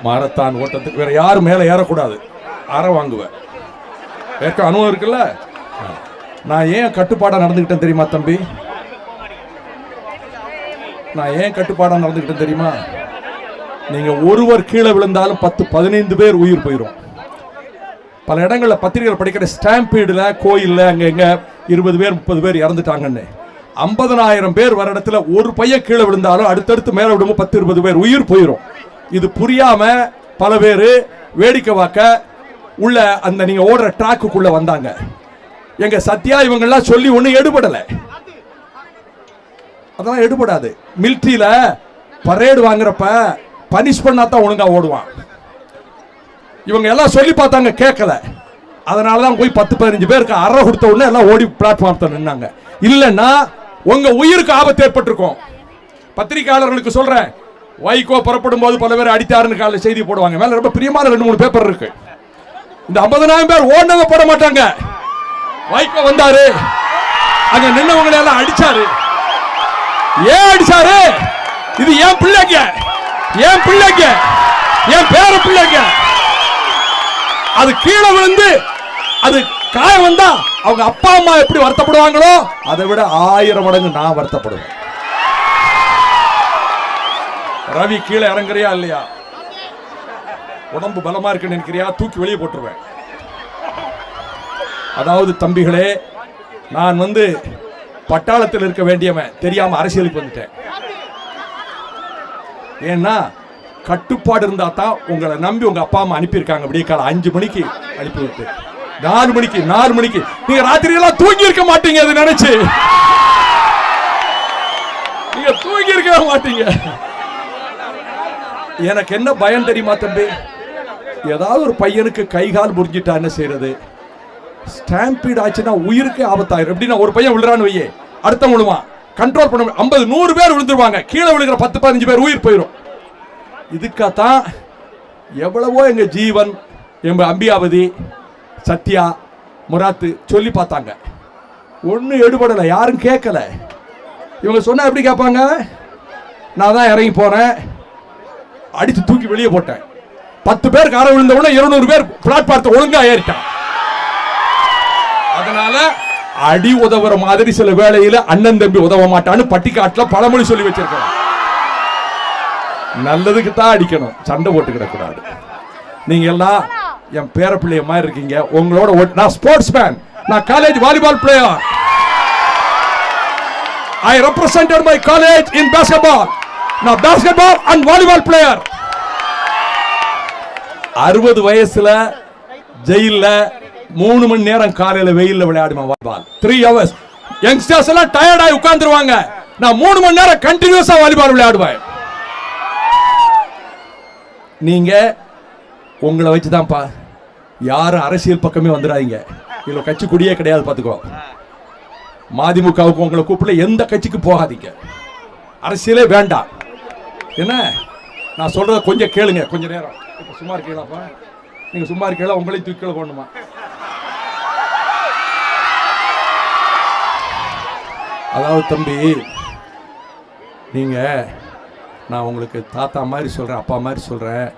Marathon ஓட்டத்துக்கு வேற யாரும் மேலே ஏறக்கூடாது, அரை வாங்குவேன். ஏற்க அனுபவம் இருக்குல்ல. நான் ஏன் கட்டுப்பாடாக நடந்துக்கிட்டேன் தெரியுமா தம்பி? நான் ஏன் கட்டுப்பாடாக நடந்துக்கிட்டேன் தெரியுமா? நீங்கள் ஒருவர் கீழே விழுந்தாலும் 10-15 பேர் உயிர் போயிடும். பல இடங்களில் பத்திரிகைகள் படிக்கிற ஸ்டாம்பீடில் கோயிலில் அங்கே எங்கே 20 பேர் 30 பேர் இறந்துட்டாங்கன்னு. 50,000 பேர் வர இடத்துல ஒரு பையன் கீழே விழுந்தாலும் அடுத்தடுத்து மேலே விடும்போது 10-20 பேர் உயிர் போயிடும். இது புரியாம பல பேர் வேடிக்கை பார்க்க உள்ள அந்த நீங்க ஓடுற ட்ராக்குக்குள்ள வந்தாங்க. எங்க சத்யா இவங்கெல்லாம் சொல்லி ஒன்றும் எடுபடலை. அதெல்லாம் எடுபடாது. மிலிட்ரியில பரேடு வாங்குறப்ப பனிஷ் பண்ணாதான் ஒழுங்கா ஓடுவான். இவங்க எல்லாம் சொல்லி பார்த்தாங்க, கேட்கல. அதனாலதான் போய் 10-15 பேருக்கு அறை கொடுத்த உடனே எல்லாம் ஓடி பிளாட்ஃபார்ம் நின்னாங்க. இல்லைன்னா உங்க உயிருக்கு ஆபத்து ஏற்பட்டிருக்கும். பத்திரிகையாளர்களுக்கு சொல்றேன், வைகோ புறப்படும் போது பல பேர் அடித்தாருன்னு காலையில் செய்தி போடுவாங்க. மேல ரொம்ப பிரியமான 2-3 பேப்பர் இருக்கு. இந்த 50,000 பேர் ஓடினதை போட மாட்டாங்க. வைகோ வந்தாரு, அங்க நின்னவங்களை எல்லாம் அடிச்சாரு. ஏன் அடிச்சாரு? இது ஏன் பிள்ளைங்க, ஏன் பிள்ளைங்க, என் பேர பிள்ளைங்க. அது கீழே விழுந்து அது காயம் வந்தா அவங்க அப்பா அம்மா எப்படி வருத்தப்படுவாங்களோ அதை விட 1000 மடங்கு நான் வருத்தப்படுவேன். ரவி கீழே இறங்குறியா இல்லையா? உடம்பு பலமா இருக்குன்னு நினைக்கிறியா? தூக்கி வெளியே போட்டுருவேன். அதாவது தம்பிகளே, நான் பட்டாளத்தில் இருக்க வேண்டியவன் தெரியாம அரசியலுக்கு வந்துட்டேன். ஏன்னா கட்டுப்பாடு இருந்தா தான் உங்களை நம்பி உங்க அப்பா அம்மா அனுப்பியிருக்காங்க. விடிய காலம் 5 மணிக்கு அனுப்பி விட்டு 4 மணிக்கு நீங்க ராத்திரி எல்லாம் தூங்கி இருக்க மாட்டீங்க. அது நினைச்சு நீங்க தூங்கி இருக்க மாட்டீங்க. எனக்கு என்ன பயம் தெரியுமா தம்பி? ஏதாவது ஒரு பையனுக்கு கை கால் முறிஞ்சிட்டா என்ன செய்யறது? ஸ்டாம்பீட் ஆச்சுன்னா உயிருக்கு ஆபத்தாயிரும். எப்படின்னா ஒரு பையன் விழுறான்னு வையே, அடுத்த விழுவான், கண்ட்ரோல் பண்ண 50-100 பேர் விழுந்துருவாங்க. கீழே விழுகிற 10-15 பேர் உயிர் போயிடும். இதுக்காகத்தான் எவ்வளவோ எங்க ஜீவன், எங்க அம்பியாவதி, சத்யா, முராத்து சொல்லி பார்த்தாங்க. ஒன்னும் எடுபடலை, யாரும் கேட்கல. இவங்க சொன்னா எப்படி கேட்பாங்க? நான் தான் இறங்கி போனேன், அடித்து தூக்கி வெளியே போட்டேன். 10 பேர் காரை விழுந்த உடனே 200 பேர் பிளாட்பாரத்தை ஒழுங்கா ஏறிட்டான். அதனால அடி உதவுற மாதிரி சில வேளையில அண்ணன் தம்பி உதவ மாட்டான்னு பட்டிக்காட்டுல பழமொழி சொல்லி வச்சிருக்கோம். நல்லதுக்கு தான் அடிக்கணும், சண்டை போட்டு கிடக்கூடாது. நீங்க எல்லாம் என் பேர பிள்ளைய மாதிரி இருக்கீங்க. உங்களோட நான் ஸ்போர்ட்ஸ் மேன், நான் college volleyball player. I represented my college in basketball. நான் பாஸ்கெட்பால் அண்ட் வாலிபால் பிளேயர். 60 வயசுல ஜெயில்ல 3 மணி நேரம் காலையில வெயில்ல விளையாடுவேன் வாலிபால். 3 hours. யங்ஸ்டர்ஸ் எல்லாம் டயர்ட் ஆகி உட்கார்ந்துருவாங்க. நான் 3 மணி நேரம் கண்டினியூஸா வாலிபால் விளையாடுவேன். நீங்க உங்களை வச்சுதான்ப்பா, யாரும் அரசியல் பக்கமே வந்துடாதீங்க. இதுல கட்சி குடியே கிடையாது, பாத்துக்கோ. மதிமுகவுக்கு உங்களை கூப்பிடல, எந்த கட்சிக்கு போகாதீங்க. அரசியலே வேண்டாம். என்ன நான் சொல்றத கொஞ்சம் கேளுங்க, கொஞ்ச நேரம். சும்மா இருக்கீங்களாப்பா? நீங்க சும்மா இருக்கீங்களா? உங்களையும் தூக்கி போடணுமா? அதாவது தம்பி, நீங்க நான் உங்களுக்கு தாத்தா மாதிரி சொல்றேன், அப்பா மாதிரி சொல்றேன்.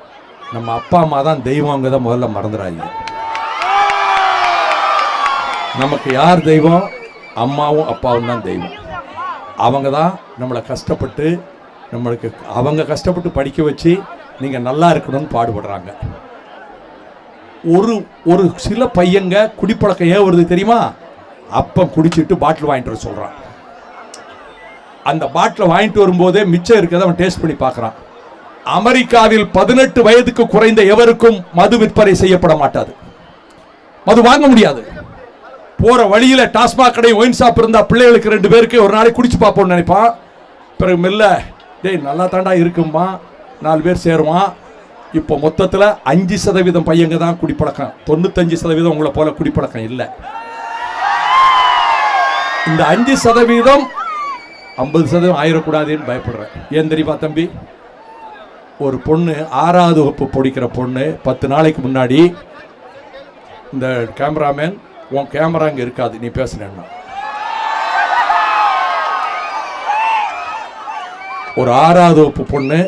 நம்ம அப்பா அம்மா தான் தெய்வம், தான் முதல்ல மறந்துடாதீங்க. நமக்கு யார் தெய்வம்? அம்மாவும் அப்பாவும் தான் தெய்வம். அவங்க தான் நம்மளை கஷ்டப்பட்டு நம்மளுக்கு அவங்க கஷ்டப்பட்டு படிக்க வச்சு நீங்கள் நல்லா இருக்கணும்னு பாடுபடுறாங்க. ஒரு சில பையங்க குடிப்பழக்கம் ஏன் வருது தெரியுமா? அப்பம் குடிச்சிட்டு பாட்டில் வாங்கிட்டு வர சொல்கிறான். அந்த பாட்டில் வாங்கிட்டு வரும்போதே மிச்சம் இருக்கிறத அவன் டேஸ்ட் பண்ணி பார்க்குறான். அமெரிக்காவில் 18 வயதுக்கு குறைந்த எவருக்கும் மது விற்பனை செய்யப்பட மாட்டாது. மது வாங்க முடியாது. போற வழியில டாஸ்மாக் கடை, ஒயின் ஷாப் இருந்தா பிள்ளைகளுக்கு 2 பேருக்கு ஒரு நாளைக்கு குடிச்சு பார்ப்போம்னு நினைப்பான். பிறகு மெல்ல டேய் நல்லா தாண்டா இருக்குமா, 4 பேர் சேருவான். இப்போ மொத்தத்தில் 5% பையங்க தான் குடிப்பழக்கம். 95% உங்களை போல குடிப்பழக்கம் இல்லை. இந்த 5% 50% ஆயிடக்கூடாதுன்னு பயப்படுறேன். ஏன் தெரியுமா தம்பி? ஒரு பொண்ணு 6வது வகுப்பு படிக்கிற பொண்ணு 10 நாளைக்கு முன்னாடி, இந்த கேமராமேன் உன் கேமரா இங்கே இருக்காது, நீ பேசுனேன்னா, ஒரு 6வது வகுப்பு பொண்ணு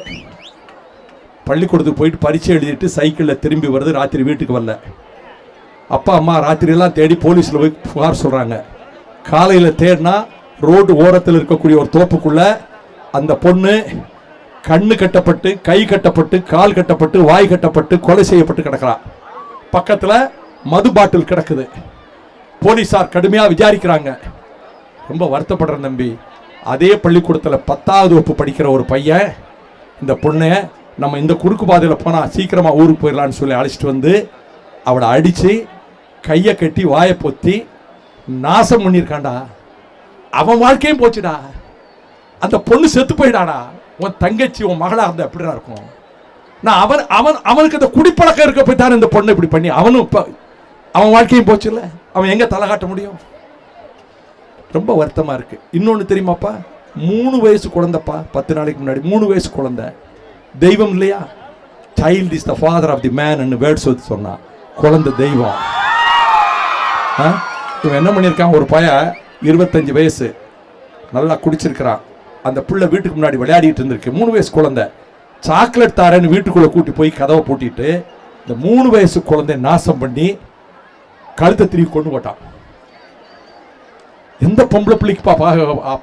பள்ளிக்கூடத்துக்கு போயிட்டு பரீட்சை எழுதிட்டு சைக்கிளில் திரும்பி வருது. ராத்திரி வீட்டுக்கு வரல. அப்பா அம்மா ராத்திரியெல்லாம் தேடி போலீஸில் போய் புகார் சொல்கிறாங்க. காலையில் தேடினா ரோடு ஓரத்தில் இருக்கக்கூடிய ஒரு தோப்புக்குள்ள அந்த பொண்ணு கண்ணு கட்டப்பட்டு, கை கட்டப்பட்டு, கால் கட்டப்பட்டு, வாய் கட்டப்பட்டு கொலை செய்யப்பட்டு கிடக்கிறான். பக்கத்தில் மது பாட்டில் கிடக்குது. போலீஸார் கடுமையாக விசாரிக்கிறாங்க. ரொம்ப வருத்தப்படுறேன் தம்பி, அதே பள்ளிக்கூடத்தில் 10வது வகுப்பு படிக்கிற ஒரு பையன் இந்த பொண்ணை நம்ம இந்த குறுக்கு பாதையில் போனால் சீக்கிரமாக ஊருக்கு போயிடலான்னு சொல்லி அழைச்சிட்டு வந்து அவளை அடித்து கையை கட்டி வாயை பொத்தி நாசம் பண்ணியிருக்காண்டா. அவன் வாழ்க்கையும் போச்சுடா. அந்த பொண்ணு செத்து போயிடாடா. உன் தங்கச்சி உன் மகளா இருந்தா எப்படிடா இருக்கும்? நான் அவனுக்கு அந்த குடிப்பழக்கம் இருக்க போய் தானே இந்த பொண்ணு இப்படி பண்ணி அவனும் இப்போ அவன் வாழ்க்கையும் போச்சு இல்லை. அவன் எங்கே தலை காட்ட முடியும்? ரொம்ப வருத்தமாக இருக்கு. இன்னொன்று தெரியுமாப்பா, 3 வயசு குழந்தைப்பா. 10 நாளைக்கு முன்னாடி 3 வயசு குழந்தை. தெய்வம் இல்லையா? Child is the father of the man words சொன்னா. குழந்தை தெய்வம். இவன் என்ன பண்ணியிருக்கான், ஒரு பையன் 25 வயசு நல்லா குடிச்சிருக்கிறான். அந்த பிள்ளை வீட்டுக்கு முன்னாடி விளையாடிட்டு இருந்திருக்கு. 3 வயசு குழந்தை. சாக்லேட் தாரன்னு வீட்டுக்குள்ளே கூட்டி போய் கதவை பூட்டிட்டு இந்த 3 வயசு குழந்தை நாசம் பண்ணி கழுத்தை திருப்பி கொண்டு போட்டான். எந்த பொம்பளை பிள்ளைக்கு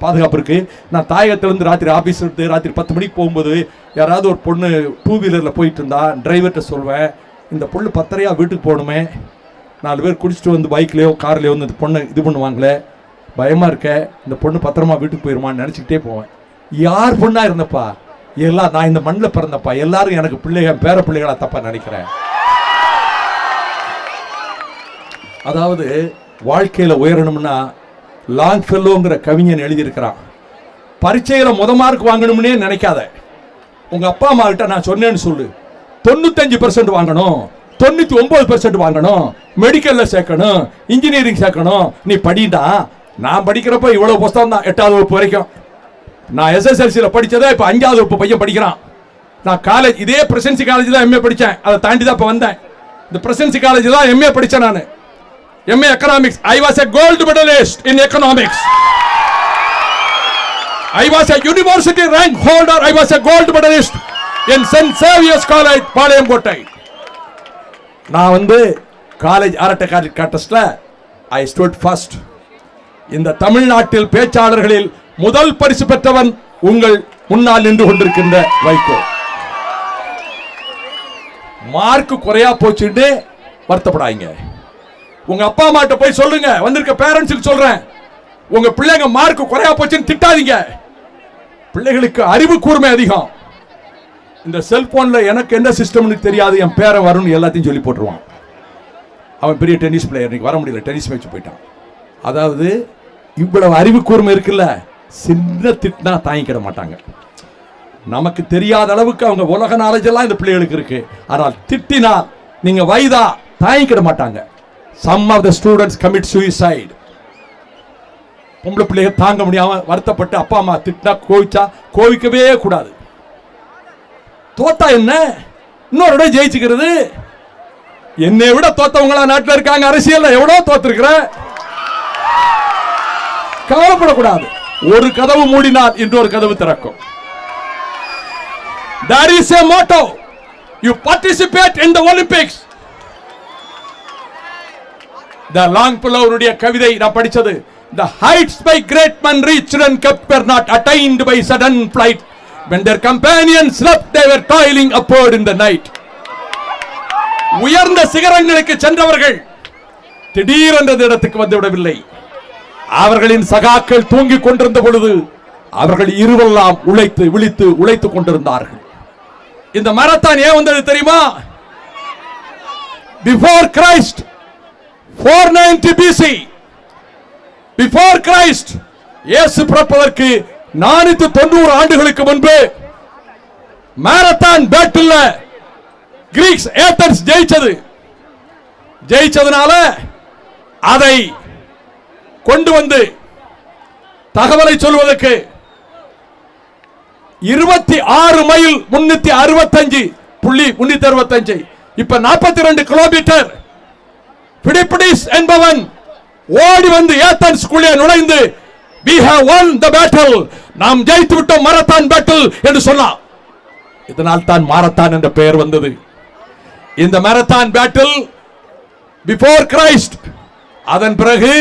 பாதுகாப்பு இருக்கு? நான் தாயகத்திலேருந்து ராத்திரி ஆஃபீஸ் விட்டு ராத்திரி 10 மணிக்கு போகும்போது யாராவது ஒரு பொண்ணு 2 வீலரில் போயிட்டு இருந்தா டிரைவர்கிட்ட சொல்வேன், இந்த பொண்ணு 10:30 வீட்டுக்கு போகணுமே, 4 பேர் குடிச்சிட்டு வந்து பைக்லேயோ கார்லேயோ வந்து இந்த பொண்ணை இது பண்ணுவாங்களே, பயமாக இருக்க, இந்த பொண்ணு பத்திரமா வீட்டுக்கு போயிருமான்னு நினச்சிக்கிட்டே போவேன். யார் பொண்ணா இருந்தப்பா? எல்லாம் நான் இந்த மண்ணில் பிறந்தப்பா. எல்லாரும் எனக்கு பிள்ளைகள் பேர பிள்ளைகளா தப்பா நினைக்கிறேன். அதாவது வாழ்க்கையில் உயரணும்னா லாங்ஃபெல்லோங்கிற கவிஞன் எழுதியிருக்கிறான், பரீட்சையில் முத மார்க் வாங்கணும்னே நினைக்காத. உங்க அப்பா அம்மா கிட்ட நான் சொன்னேன்னு சொல்லு, 95% வாங்கணும், 99% வாங்கணும், மெடிக்கல்ல சேர்க்கணும், இன்ஜினியரிங் சேர்க்கணும், நீ படிடா. நான் படிக்கிறப்ப இவ்வளவு புத்தகம் தான், 8வது வகுப்பு வரைக்கும். நான் எஸ்எஸ்எல்சியில் படித்ததை இப்போ 5வது வகுப்பு பையன் படிக்கிறான். நான் காலேஜ் இதே பிரசிடென்சி காலேஜ் தான் எம்ஏ படித்தேன். அதை தாண்டி தான் இப்போ வந்தேன். இந்த பிரசிடென்சி காலேஜ் தான் எம்ஏ படித்தேன். நான் MA economics. I was a gold medalist in economics. I was a university rank holder. I was a gold medalist in St. Xavier's College, Palayamkottai. நான் வந்து காலேஜ் அரட்டை கான்டெஸ்ட்ல I stood first. இந்த தமிழ்நாட்டில் பேச்சாளர்களில் முதல் பரிசு பெற்றவன் உங்கள் முன்னால் நின்று கொண்டிருக்கின்ற வைகோ. மார்க் குறையா போச்சுட்டு வருத்தப்படாதீங்க. உங்க அப்பா அம்மாட்ட போய் சொல்லுங்க, வந்திருக்க பேரண்ட்ஸுக்கு சொல்றேன், உங்க பிள்ளைங்க மார்க் குறையா போச்சுன்னு திட்டாதீங்க. பிள்ளைகளுக்கு அறிவு கூர்மை அதிகம். இந்த செல்போன்ல எனக்கு என்ன சிஸ்டம்னு தெரியாது, என் பேரை வரும்னு எல்லாத்தையும் சொல்லி போட்டுருவான். அவன் பெரிய டென்னிஸ் பிளேயர், இன்னைக்கு வர முடியல, டென்னிஸ் மேட்ச் போயிட்டான். அதாவது இவ்வளவு அறிவு கூர்மை இருக்குல்ல, சின்ன திட்டினா தாங்கிக்கிட மாட்டாங்க. நமக்கு தெரியாத அளவுக்கு அவங்க உலக நாலேஜ் எல்லாம் இந்த பிள்ளைகளுக்கு இருக்கு. ஆனால் திட்டினால் நீங்க வைதா தாங்கிக்கிட மாட்டாங்க. Some of the students commit suicide. பொம்பளை பிள்ளைங்க தாங்க முடியாம வருத்தப்பட்டு அப்பா அம்மா திட்டினா கோவிச்சா கோவிக்கவே கூடாது. தோத்தா என்ன, இன்னொரு ஜெயிச்சுக்கிறது. என்னை விட தோத்தவங்களா நாட்டில் இருக்காங்க. அரசியல் எவ்வளோ தோத்திருக்கிற, கவலைப்படக்கூடாது. ஒரு கதவு மூடினால் இன்னொரு கதவு திறக்கும். There is a motto. You participate in the Olympics. The Longfellowனுடைய கவிதை நான் படிச்சது. The heights by great men reached and kept were not attained by sudden flight. When their companions slept, they were toiling upward in the night. உயர்ந்த சிகரங்களுக்கு சென்றவர்கள் திடீரென்ற இடத்துக்கு வந்து விடவில்லை. அவர்களின் சகாக்கள் தூங்கிக் கொண்டிருந்த பொழுது அவர்கள் இருவெல்லாம் உழைத்து விழித்து உழைத்துக் கொண்டிருந்தார்கள். இந்த மரத்தான் ஏன் வந்தது தெரியுமா? Before Christ 490 BC, before Christ, இயேசு பிறப்பதற்கு 490 ஆண்டுகளுக்கு முன்பு மாரத்தான் பேட்டில் கிரீக்ஸ் ஏதென்ஸ் ஜெயிச்சதுனால அதை கொண்டு வந்து தகவலை சொல்வதற்கு 26 மைல் 365 இப்ப 42 கிலோமீட்டர் பிடிபிடிஸ் என்பவன் ஓடி வந்து ஏதென்ஸ்குள்ளே நுழைந்து we have won the battle, நாம் ஜெயித்து விட்டோம் மரத்தான் பேட்டில் என்று சொன்னான். இதனால் தான் மாரத்தான் என்ற பெயர் வந்தது. இந்த மாரத்தான் பேட்டில் பிஃபோர் கிரைஸ்ட், அதன் பிறகு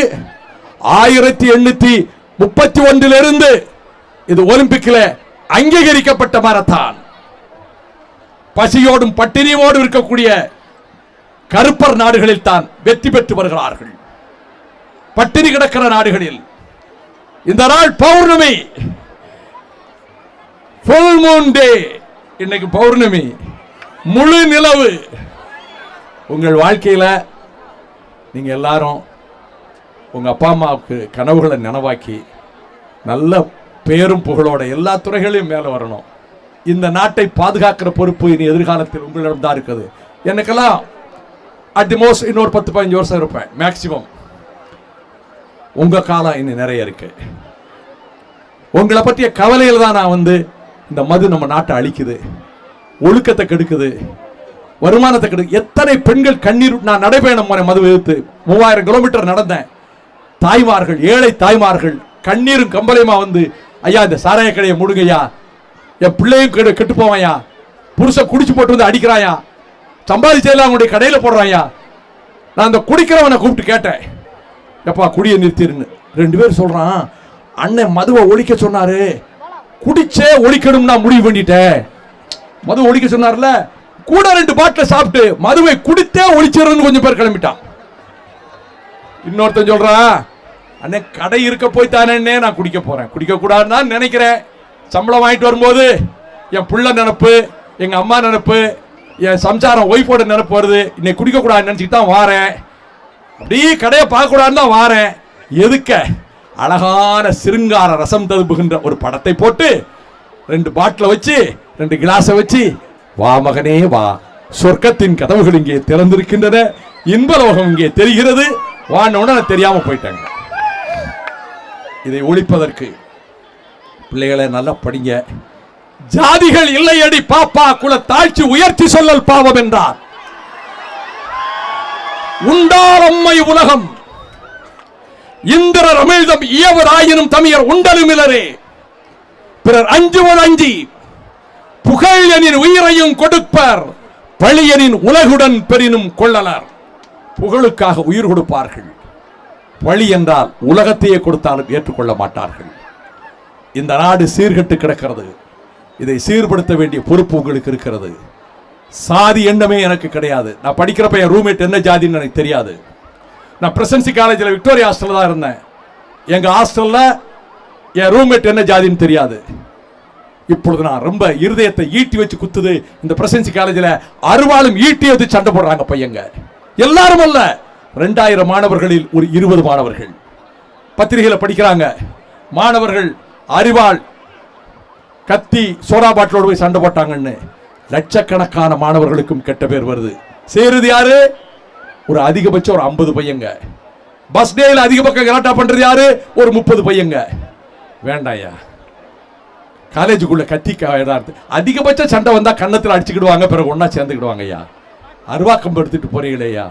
1831 இது ஒலிம்பிக்கில் அங்கீகரிக்கப்பட்ட மாரத்தான். பசியோடும் பட்டினியோடும் இருக்கக்கூடிய கருப்பர் நாடுகளில் தான் வெற்றி பெற்று வருகிறார்கள். பட்டினி கிடக்கிற நாடுகளில் இந்த நாள் பௌர்ணமி, ஃபுல் மூன் டே. இன்னைக்கு பௌர்ணமி, முழு நிலவு. உங்கள் வாழ்க்கையில நீங்க எல்லாரும் உங்க அப்பா அம்மாவுக்கு கனவுகளை நனவாக்கி நல்ல பேரும் புகழோட எல்லா துறைகளையும் மேல வரணும். இந்த நாட்டை பாதுகாக்கிற பொறுப்பு இனி எதிர்காலத்தில் உங்களிடம் தான் இருக்குது. எனக்கெல்லாம் அட் தி மோஸ்ட் இன்னொரு 10-15 வருஷம் இருப்பேன் மேக்சிமம். உங்க காலம் இன்னும் நிறைய இருக்கு. உங்களை பற்றிய கவலையில் தான் நான் இந்த மது நம்ம நாட்டை அழிக்குது, ஒழுக்கத்தை கெடுக்குது, வருமானத்தை கெடுக்குது. எத்தனை பெண்கள் கண்ணீர், நான் நடைபயணம் மது எதிர்த்து 3000 கிலோமீட்டர் நடந்தேன். தாய்மார்கள், ஏழை தாய்மார்கள் கண்ணீரும் கம்பளையுமா ஐயா இந்த சாராய கடையை மூடுங்கய்யா, என் பிள்ளையும் கெட்டு போவாயா, புருஷன் குடிச்சு போட்டு அடிக்கிறாயா, சம்பாதிச்செல்லாம் அவங்களுடைய கடையில் போடுறாயா. நான் அந்த குடிக்கிறவனை கூப்பிட்டு கேட்டேன், எப்பா குடியை நிறுத்திருன்னு. 2 பேர் சொல்றான், அண்ணன் மதுவை ஒழிக்க சொன்னாரு, குடிச்சே ஒழிக்கணும் நான் முடிவு பண்ணிட்டேன். மது ஒழிக்க சொன்னார்ல, கூட 2 பாட்டில் சாப்பிட்டு மதுவை குடித்தே ஒழிச்சிடறன்னு கொஞ்சம் பேர் கிளம்பிட்டான். இன்னொருத்தன் சொல்றான், அண்ணே கடை இருக்க போய் தானே நான் குடிக்க போறேன், குடிக்க கூடாதுன்னு நினைக்கிறேன். சம்பளம் வாங்கிட்டு வரும்போது என் புள்ள நினப்பு, எங்க அம்மா நினப்பு, என் சம்சாரம் ஒய்ஃபோட நினப்பு வருது. இன்னைக்கு குடிக்க கூடாதுன்னு நினைச்சிட்டு தான் வாரேன். அப்படியே கடையை பார்க்க கூடாதுன்னு தான் வாரேன். எதுக்க அழகான சிருங்கார ரசம் ததுப்புகின்ற ஒரு படத்தை போட்டு 2 பாட்டில வச்சு 2 கிளாஸை வச்சு, வா மகனே வா, சொர்க்கத்தின் கதவுகள் இங்கே திறந்திருக்கின்றன, இன்பலோகம் இங்கே தெரிகிறது, வானோட தெரியாம போயிட்டாங்க. இதை ஒழிப்பதற்கு பிள்ளைகளை நல்லா படிங்க. ஜாதிகள் இல்லையடி பாப்பா, குல தாழ்ச்சி உயர்த்தி சொல்லல் பாவம் என்றார். உண்டார் அம்மை உலகம் இந்திரர் அமிழ்தம் இயவர் ஆயினும் தமியர் உண்டலுமிலரே, பிறர் அஞ்சுவர் அஞ்சி புகழனின் உயிரையும் கொடுப்பர், பழியனின் உலகுடன் பெரினும் கொள்ளலர். புகழுக்காக உயிர் கொடுப்பார்கள், பழி என்றால் உலகத்தையே கொடுத்தாலும் ஏற்றுக்கொள்ள மாட்டார்கள். இந்த நாடு சீர்கெட்டு கிடக்கிறது. இதை சீர்படுத்த வேண்டிய பொறுப்பு உங்களுக்கு இருக்கிறது. சாதி எண்ணமே எனக்கு கிடையாது. நான் படிக்கிறப்ப என் ரூம்மேட் என்ன ஜாதின்னு எனக்கு தெரியாது. நான் பிரசிடென்சி காலேஜில் விக்டோரியா ஹாஸ்டலில் தான் இருந்தேன். எங்கள் ஹாஸ்டலில் என் ரூம்மேட் என்ன ஜாதின்னு தெரியாது. இப்பொழுது நான் ரொம்ப இருதயத்தை ஈட்டி வச்சு குத்துது. இந்த பிரசிடென்சி காலேஜில் அருவாளும் ஈட்டி வச்சு சண்டை போடுறாங்க பையங்க. எல்லாரும் அல்ல, 2000 மாணவர்களில் ஒரு 20 மாணவர்கள் பத்திரிகையில் படிக்கிறாங்க. மாணவர்கள் அறிவாள் கத்தி சோடா பாட்டிலோடு போய் சண்டை போட்டாங்கன்னு லட்சக்கணக்கான மாணவர்களுக்கும் கெட்ட பேர் வருது. சேருது யாரு? ஒரு அதிகபட்சம் ஒரு 50 பையங்க. பஸ் டேயில் அதிகபட்சம் கலாட்டா பண்றது யாரு? ஒரு 30 பையங்க. வேண்டாயா, காலேஜுக்குள்ள கத்தி அதிகபட்ச சண்டை வந்தா கன்னத்தில் அடிச்சுக்கிடுவாங்க, பிறகு ஒன்னா சேர்ந்துக்கிடுவாங்க. ஐயா அருவாக்கம்பு எடுத்துட்டு போறீங்களேயா.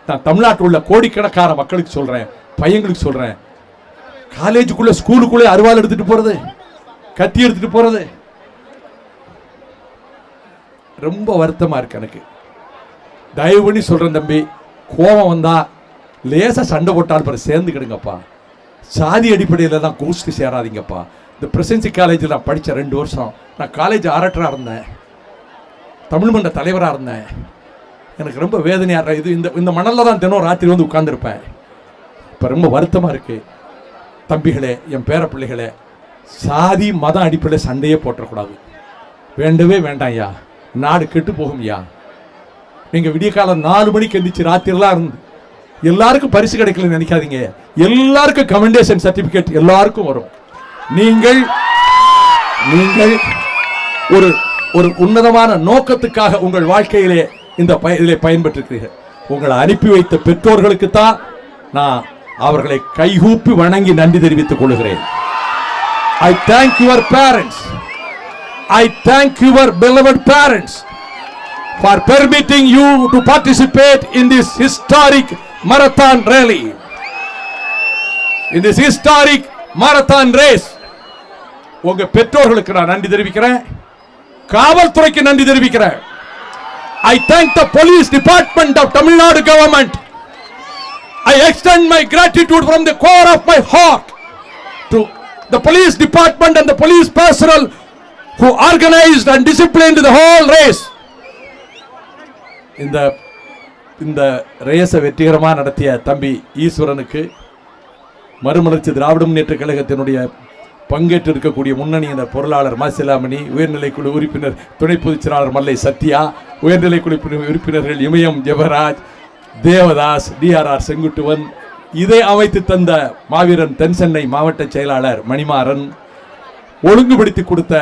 நான் தமிழ்நாட்டில் உள்ள கோடிக்கணக்கான மக்களுக்கு சொல்றேன், பையங்களுக்கு சொல்றேன், காலேஜுக்குள்ள ஸ்கூலுக்குள்ளே அருவாள் எடுத்துட்டு போறது, கத்தி எடுத்துட்டு போறது ரொம்ப வருத்தமா இருக்கு எனக்கு. தயவு பண்ணி சொல்றேன் தம்பி, கோபம் வந்தா லேசா சண்டை போட்டால் பிறகு சேர்ந்துக்கிடுங்கப்பா. சாதி அடிப்படையில் தான் கோஷ்டி சேராதீங்கப்பா. இந்த பிரசிடென்சி காலேஜில் நான் படித்த 2 வருஷம் நான் காலேஜ் ஆரட்டராக இருந்தேன், தமிழ் மன்ற தலைவராக இருந்தேன். எனக்கு ரொம்ப வேதனையாக இது. இந்த மணலில் தான் தினம் ராத்திரி உட்கார்ந்துருப்பேன். இப்போ ரொம்ப வருத்தமாக இருக்குது. தம்பிகளே, என் பேர பிள்ளைகளே, சாதி மதம் அடிப்படையில் சண்டையே போட்டக்கூடாது. வேண்டவே வேண்டாம் ஐயா, நாடு கெட்டு போகும் ஐயா. நீங்கள் விடிய காலம் 4 மணிக்கு எந்திரிச்சு ராத்திரிலாம் இருந்து எல்லாருக்கும் பரிசு கிடைக்கலன்னு நினைக்காதீங்க. எல்லாருக்கும் கமெண்டேஷன் சர்டிபிகேட் எல்லாருக்கும் வரும். நீங்கள் ஒரு ஒரு உன்னதமான நோக்கத்துக்காக உங்கள் வாழ்க்கையிலே இதிலே பயன்பெற்றிருக்கிறீர்கள். உங்களை அனுப்பி வைத்த பெற்றோர்களுக்கு தான் நான் அவர்களை கைகூப்பி வணங்கி நன்றி தெரிவித்துக் கொள்கிறேன். I thank your parents. I thank your beloved parents for permitting you to participate in this historic marathon rally. In this historic marathon race. உங்க பெற்றோர்களுக்கு நான் நன்றி தெரிவிக்கிறேன். காவல்துறைக்கு நன்றி தெரிவிக்கிறேன். I thank the police department of Tamil Nadu government. I extend my gratitude from the core of my heart to the police department and the police personnel who organized and disciplined the whole race. இந்த ரேஸை வெற்றிகரமாக நடத்திய தம்பி ஈஸ்வரனுக்கு, மறுமலர்ச்சி திராவிட முன்னேற்ற கழகத்தினுடைய பங்கேற்று இருக்கக்கூடிய முன்னணியினர் பொருளாளர் மாசிலாமணி, உயர்நிலைக்குழு உறுப்பினர் துணை பொதுச் செயலாளர் மல்லை சத்யா, உயர்நிலைக்குழு உறுப்பினர்கள் இமயம் ஜெபராஜ், தேவதாஸ், DRR செங்குட்டுவன், இதை அமைத்து தந்த மாவீரன் தென் சென்னை மாவட்ட செயலாளர் மணிமாறன், ஒழுங்குபடுத்தி கொடுத்த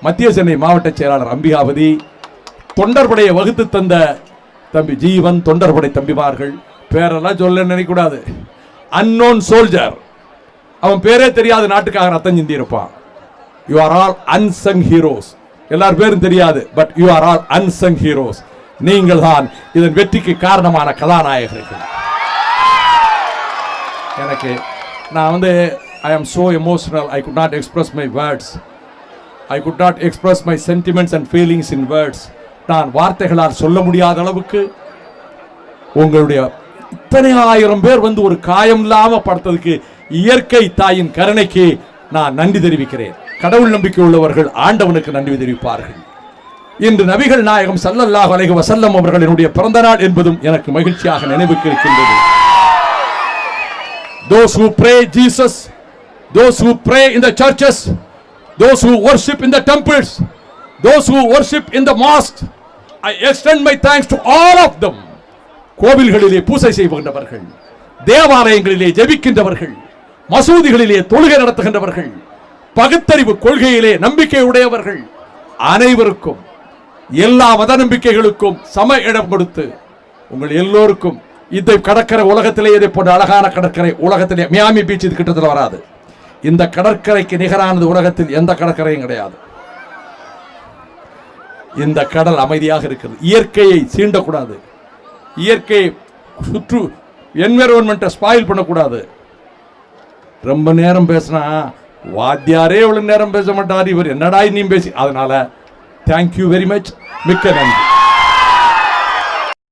மத்திய சென்னை மாவட்ட செயலாளர் அம்பிகாபதி, தொண்டர்படையை வகுத்து தந்த தம்பி ஜீவன், தொண்டர்படை தம்பிமார்கள், பேரெல்லாம் சொல்ல நினைக்கூடாது. அன்னோன் சோல்ஜர், அவன் பேரே தெரியாது, நாட்டுக்காக ரத்தம் சிந்தி இருப்பான். You are all unsung heroes. எல்லார் பேரும் தெரியாது, but you are all unsung heroes. நீங்கள் தான் இதன் வெற்றிக்கு காரணமான கதாநாயகர்கள். எனக்கு நான் I am so emotional, I could not express my words. I could not express my sentiments and feelings in words. நான் வார்த்தைகளால் சொல்ல முடியாத அளவுக்கு உங்களுடைய இத்தனை ஆயிரம் பேர் ஒரு காயம் இல்லாம படுத்ததுக்கு இயற்கை தாயின் கருணைக்கு நான் நன்றி தெரிவிக்கிறேன். கடவுள் நம்பிக்கை உள்ளவர்கள் ஆண்டவனுக்கு நன்றி தெரிவிப்பார்கள். இன்று நபிகள் நாயகம் ஸல்லல்லாஹு அலைஹி வஸல்லம் அவர்களினுடைய பிறந்த நாள் என்பதும் எனக்கு மகிழ்ச்சியாக நினைவுக்கு இருக்கின்றது. Those who pray Jesus, those who pray in the churches, those who worship in the temples, those who worship in the mosques, I extend my thanks to all of them. கோவில்களிலே பூசை செய்கின்றவர்கள், தேவாலயங்களிலே ஜெபிக்கின்றவர்கள், மசூதிகளிலே தொழுகை நடத்துகின்றவர்கள், பகுத்தறிவு கொள்கையிலே நம்பிக்கை உடையவர்கள் அனைவருக்கும், எல்லா மத நம்பிக்கைகளுக்கும் சம இடம் கொடுத்து உங்கள் எல்லோருக்கும் இந்த கடற்கரை உலகத்திலே இதை போன்ற அழகான கடற்கரை உலகத்திலே மியாமி பீச் இது கிட்டத்தில் வராது. இந்த கடற்கரைக்கு நிகரானது உலகத்தில் எந்த கடற்கரையும் கிடையாது. இந்த கடல் அமைதியாக இருக்கிறது. இயற்கையை சீண்டக்கூடாது, இயற்கை சுற்று என்விரான்மெண்ட்டை ஸ்பாயில் பண்ணக்கூடாது. ரொம்ப நேரம் பேசினா வாத்தியாரே இவ்வளவு நேரம் பேச மாட்டார், இவர் என்னடா நீ பேசி. அதனால தேங்க்யூ வெரி மச், மிக்க நன்றி.